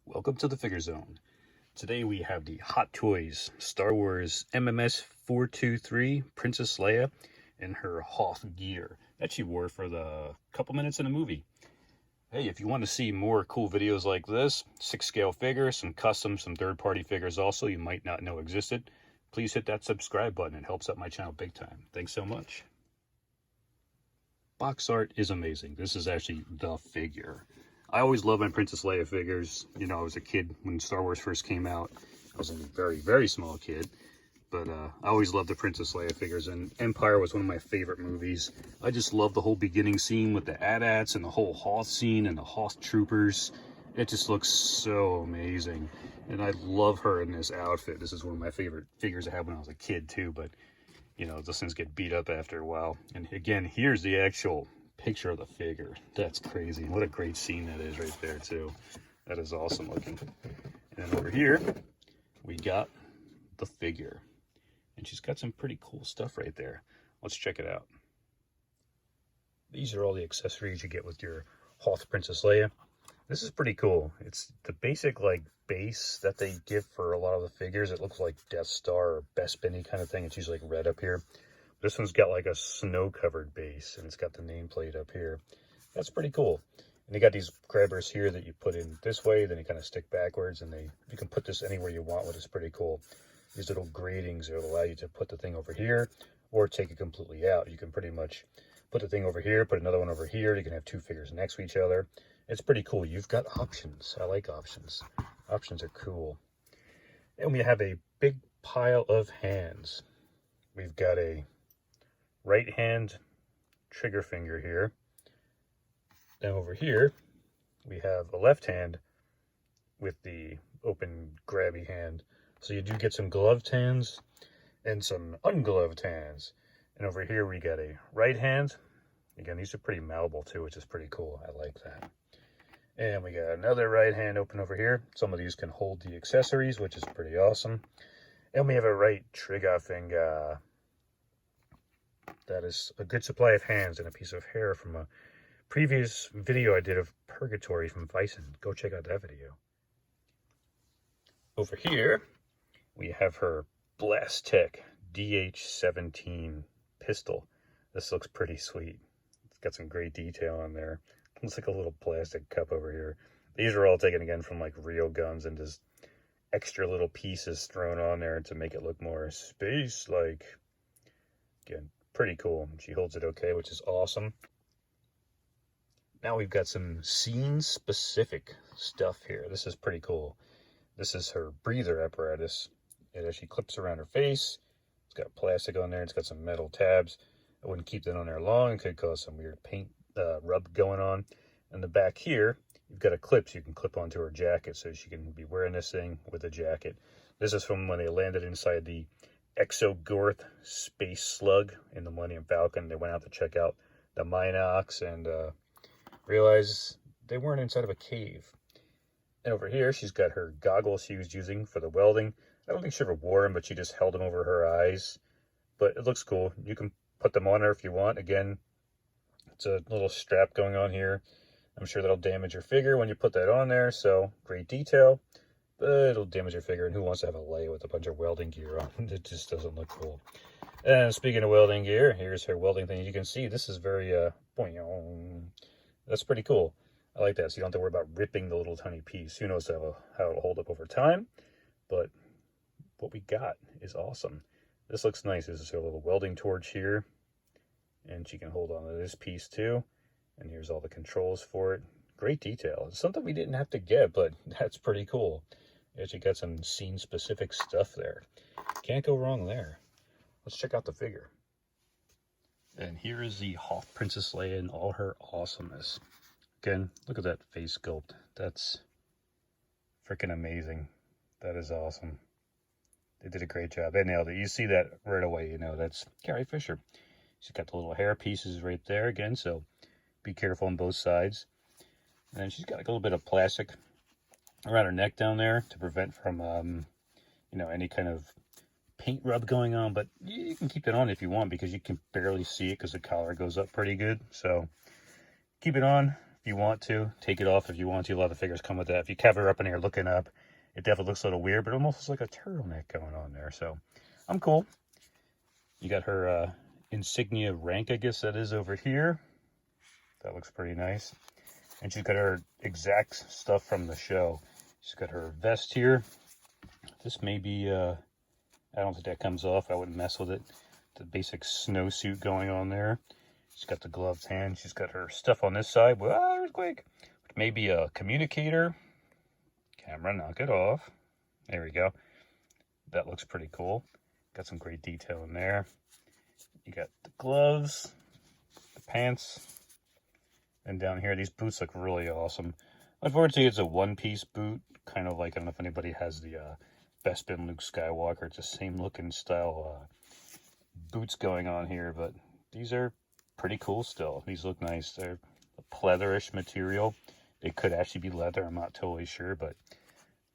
Welcome to the Figure Zone. Today we have the Hot Toys Star Wars MMS 423 Princess Leia in her Hoth gear that she wore for the couple minutes in the movie. Hey, if you want to see more cool videos like this, 6-scale figures, some custom, some third-party figures also you might not know existed, please hit that subscribe button. It helps out my channel big time. Thanks so much. Box art is amazing. This is actually the figure. I always loved my Princess Leia figures. You know, I was a kid when Star Wars first came out. I was a very, very small kid. But I always loved the Princess Leia figures. And Empire was one of my favorite movies. I just love the whole beginning scene with the AT-ATs and the whole Hoth scene and the Hoth troopers. It just looks so amazing. And I love her in this outfit. This is one of my favorite figures I had when I was a kid too. But, you know, those things get beat up after a while. And again, here's the actual picture of the figure. That's crazy. What a great scene that is right there too. That is awesome looking. And then over here we got the figure, and she's got some pretty cool stuff right there. Let's check it out. These are all the accessories you get with your Hoth Princess Leia. This is pretty cool. It's the basic like base that they give for a lot of the figures. It looks like Death Star or Bespin kind of thing. It's usually like red up here. This one's got like a snow-covered base, and it's got the nameplate up here. That's pretty cool. And you got these grabbers here that you put in this way, then you kind of stick backwards, and you can put this anywhere you want, which is pretty cool. These little gratings will allow you to put the thing over here, or take it completely out. You can pretty much put the thing over here, put another one over here. You can have two figures next to each other. It's pretty cool. You've got options. I like options. Options are cool. And we have a big pile of hands. We've got a right hand trigger finger here. Then over here we have a left hand with the open grabby hand. So you do get some gloved hands and some ungloved hands. And over here we got a right hand. Again, these are pretty malleable too, which is pretty cool. I like that. And we got another right hand open over here. Some of these can hold the accessories, which is pretty awesome. And we have a right trigger finger. That is a good supply of hands and a piece of hair from a previous video I did of Purgatory from Bison. Go check out that video. Over here, we have her Blastec DH-17 pistol. This looks pretty sweet. It's got some great detail on there. Looks like a little plastic cup over here. These are all taken again from like real guns and just extra little pieces thrown on there to make it look more space-like. Again, pretty cool. She holds it okay, which is awesome. Now we've got some scene-specific stuff here. This is pretty cool. This is her breather apparatus. It actually clips around her face. It's got plastic on there. It's got some metal tabs. I wouldn't keep that on there long. It could cause some weird paint rub going on. And the back here, you've got a clip so you can clip onto her jacket so she can be wearing this thing with a jacket. This is from when they landed inside the Exogorth space slug in the Millennium Falcon. They went out to check out the Minox and realized they weren't inside of a cave. And over here, she's got her goggles she was using for the welding. I don't think she ever wore them, but she just held them over her eyes. But it looks cool. You can put them on her if you want. Again, it's a little strap going on here. I'm sure that'll damage your figure when you put that on there. So, great detail. But it'll damage your figure, and who wants to have a Leia with a bunch of welding gear on? It just doesn't look cool. And speaking of welding gear, here's her welding thing. You can see this is very, that's pretty cool. I like that, so you don't have to worry about ripping the little tiny piece. Who knows how it'll hold up over time, but what we got is awesome. This looks nice. This is her little welding torch here, and she can hold on to this piece too. And here's all the controls for it. Great detail. It's something we didn't have to get, but that's pretty cool. Actually got some scene-specific stuff there. Can't go wrong there. Let's check out the figure. And here is the Hoth Princess Leia in all her awesomeness. Again, look at that face sculpt. That's freaking amazing. That is awesome. They did a great job. They nailed it. You see that right away, you know, that's Carrie Fisher. She's got the little hair pieces right there again, so be careful on both sides. And then she's got like a little bit of plastic around her neck down there to prevent from, you know, any kind of paint rub going on. But you can keep that on if you want, because you can barely see it because the collar goes up pretty good. So keep it on. if you want to. Take it off if you want to. A lot of the figures come with that. If you cover her up in here looking up, it definitely looks a little weird, but almost like a turtleneck going on there. So I'm cool. You got her insignia rank, I guess that is, over here. That looks pretty nice. And she's got her exact stuff from the show. She's got her vest here. This may be, I don't think that comes off. I wouldn't mess with it. The basic snowsuit going on there. She's got the gloved hand. She's got her stuff on this side. Well, earthquake. Maybe a communicator. Camera, knock it off. There we go. That looks pretty cool. Got some great detail in there. You got the gloves, the pants, and down here, these boots look really awesome. Unfortunately, it's a one-piece boot, kind of like, I don't know if anybody has the Bespin Luke Skywalker. It's the same looking style boots going on here, but these are pretty cool still. These look nice. They're a pleatherish material. They could actually be leather, I'm not totally sure, but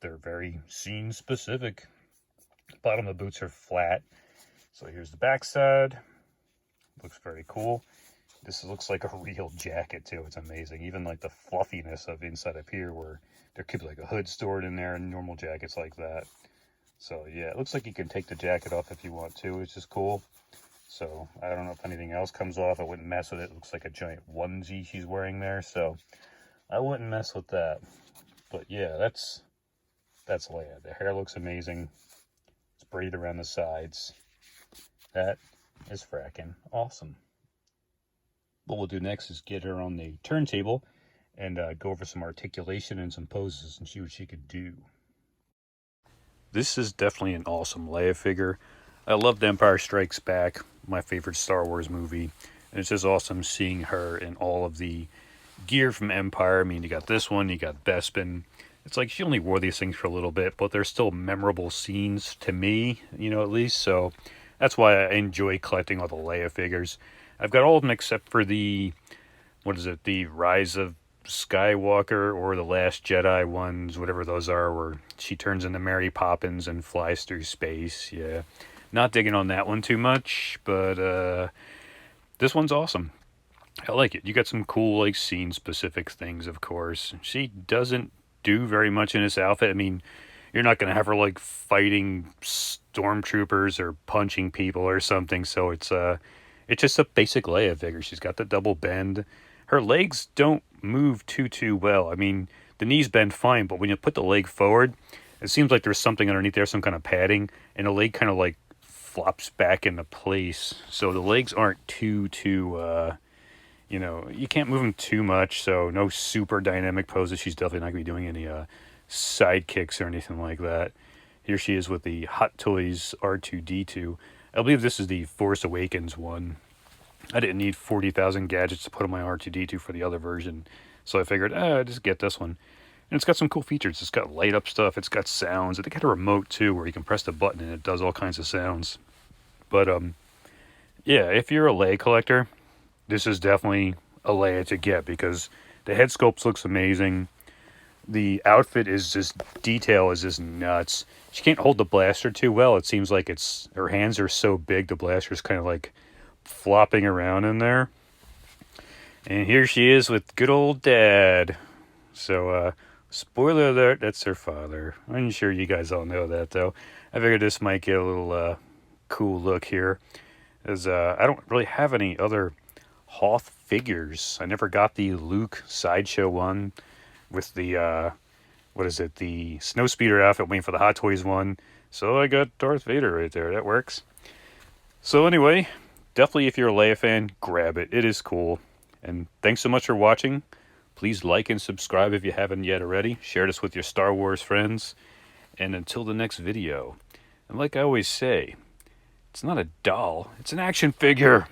they're very scene specific. Bottom of the boots are flat. So here's the back side. Looks very cool. This looks like a real jacket too. It's amazing. Even like the fluffiness of inside up here, where there could be like a hood stored in there and normal jackets like that. So yeah, it looks like you can take the jacket off if you want to, which is cool. So I don't know if anything else comes off. I wouldn't mess with it. It looks like a giant onesie she's wearing there. So I wouldn't mess with that. But yeah, that's Leia. The hair looks amazing. It's braided around the sides. That is fracking awesome. What we'll do next is get her on the turntable and go over some articulation and some poses and see what she could do. This is definitely an awesome Leia figure. I love The Empire Strikes Back, my favorite Star Wars movie. And it's just awesome seeing her in all of the gear from Empire. I mean, you got this one, you got Bespin. It's like she only wore these things for a little bit, but they're still memorable scenes to me, you know, at least. So that's why I enjoy collecting all the Leia figures. I've got all of them except for the, what is it, the Rise of Skywalker or the Last Jedi ones, whatever those are, where she turns into Mary Poppins and flies through space. Yeah, not digging on that one too much, but this one's awesome. I like it. You got some cool, like, scene-specific things, of course. She doesn't do very much in this outfit. I mean, you're not going to have her, like, fighting stormtroopers or punching people or something, so it's just a basic Leia figure. She's got the double bend. Her legs don't move too well. I mean, the knees bend fine, but when you put the leg forward, it seems like there's something underneath there, some kind of padding, and the leg kind of, like, flops back into place. So the legs aren't too you know, you can't move them too much, so no super dynamic poses. She's definitely not going to be doing any side kicks or anything like that. Here she is with the Hot Toys R2-D2. I believe this is the Force Awakens one. I didn't need 40,000 gadgets to put on my R2-D2 for the other version, so I figured, just get this one. And it's got some cool features. It's got light up stuff. It's got sounds. It got a remote too, where you can press the button and it does all kinds of sounds. But yeah, if you're a Leia collector, this is definitely a Leia to get, because the head sculpt looks amazing. The outfit is just, detail is just nuts. She can't hold the blaster too well. It seems like her hands are so big, the blaster's kind of like flopping around in there. And here she is with good old Dad. So, spoiler alert, that's her father. I'm sure you guys all know that, though. I figured this might get a little cool look here, as I don't really have any other Hoth figures. I never got the Luke Sideshow one with the, what is it, the Snowspeeder outfit, waiting for the Hot Toys one. So I got Darth Vader right there. That works. So anyway, definitely if you're a Leia fan, grab it. It is cool. And thanks so much for watching. Please like and subscribe if you haven't yet already. Share this with your Star Wars friends. And until the next video. And like I always say, it's not a doll, it's an action figure.